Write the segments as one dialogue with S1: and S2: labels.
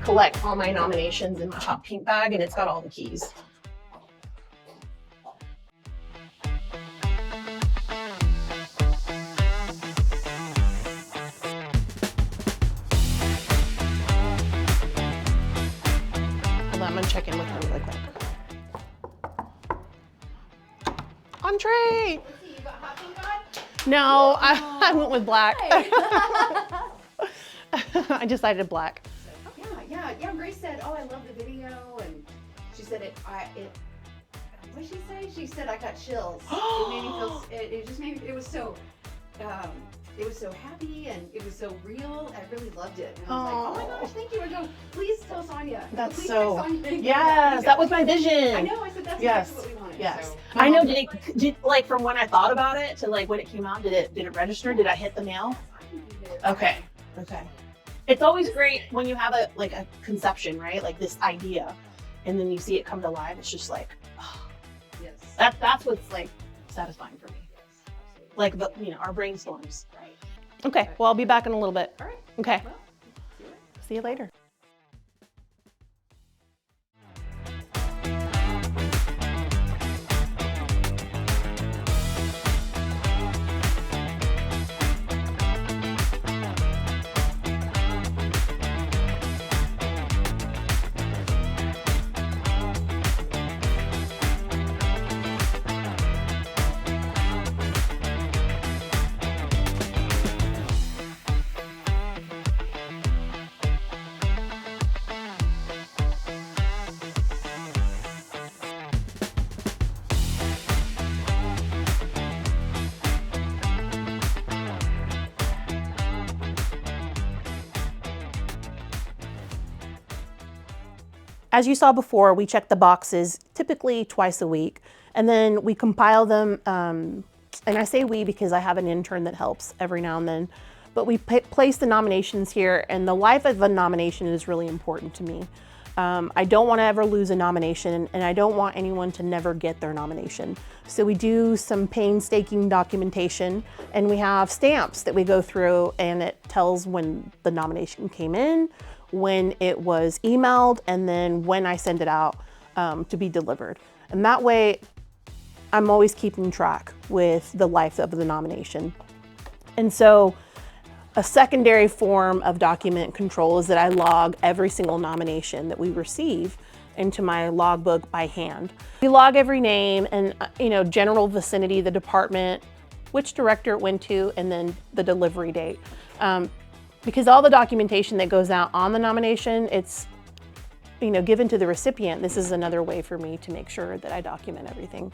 S1: collect all my nominations in my hot pink bag, and it's got all the keys. I'm gonna check in with her really quick. Entree!
S2: You got hot pink on?
S1: No, I went with black. I decided black.
S2: Yeah. Grace said, "Oh, I love the video," and she said what did she say? She said I got chills. It made me feel. It just made me. It was so happy and it was so real. I really loved it. And I was like, oh my gosh, thank you. I go, please tell Sonia.
S1: That's
S2: please
S1: so.
S2: tell Sonia.
S1: Yes, that was my vision.
S2: I know. I said that's exactly what we wanted.
S1: Yes.
S2: So,
S1: I know. Did like from when I thought about it to like when it came out? Did it register? Did I hit the mail? Okay. It's always great when you have a conception, right? Like this idea, and then you see it come to life. It's just like, oh,
S2: yes.
S1: That's what's like satisfying for me.
S2: Yes, absolutely.
S1: Like our brainstorms.
S2: Right.
S1: Okay. Well, I'll be back in a little bit.
S2: All right.
S1: Okay.
S2: Well,
S1: See you later. As you saw before, we check the boxes typically twice a week, and then we compile them, and I say we because I have an intern that helps every now and then, but we place the nominations here, and the life of a nomination is really important to me. I don't want to ever lose a nomination, and I don't want anyone to never get their nomination. So we do some painstaking documentation, and we have stamps that we go through, and it tells when the nomination came in, when it was emailed, and then when I send it out to be delivered. And that way, I'm always keeping track with the life of the nomination. And so a secondary form of document control is that I log every single nomination that we receive into my logbook by hand. We log every name and general vicinity, the department, which director it went to, and then the delivery date. Because all the documentation that goes out on the nomination, it's given to the recipient. This is another way for me to make sure that I document everything.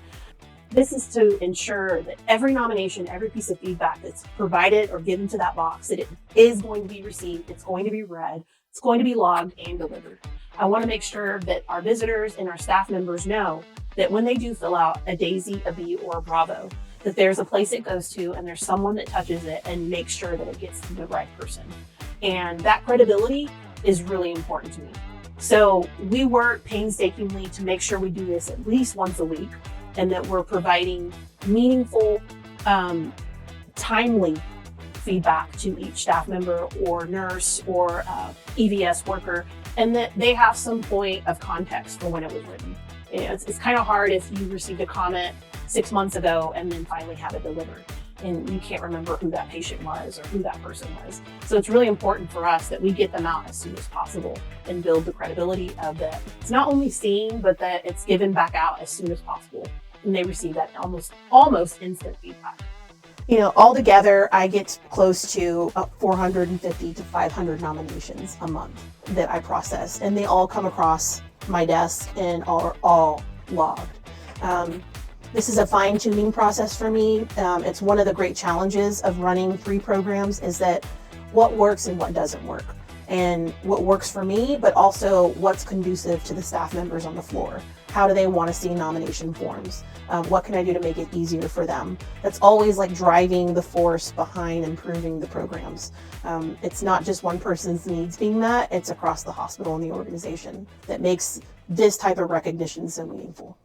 S1: This is to ensure that every nomination, every piece of feedback that's provided or given to that box, that it is going to be received, it's going to be read, it's going to be logged and delivered. I want to make sure that our visitors and our staff members know that when they do fill out a Daisy, a B, or a Bravo, that there's a place it goes to and there's someone that touches it and makes sure that it gets to the right person. And that credibility is really important to me. So we work painstakingly to make sure we do this at least once a week and that we're providing meaningful, timely feedback to each staff member or nurse or EVS worker, and that they have some point of context for when it was written. It's kind of hard if you received a comment 6 months ago and then finally have it delivered and you can't remember who that patient was or who that person was. So it's really important for us that we get them out as soon as possible and build the credibility of that it's not only seen, but that it's given back out as soon as possible. And they receive that almost instant feedback. Altogether, I get close to 450 to 500 nominations a month that I process, and they all come across my desk and are all logged. This is a fine-tuning process for me. It's one of the great challenges of running 3 programs is that what works and what doesn't work, and what works for me, but also what's conducive to the staff members on the floor. How do they want to see nomination forms? What can I do to make it easier for them? That's always like driving the force behind improving the programs. It's not just one person's needs being met, it's across the hospital and the organization that makes this type of recognition so meaningful.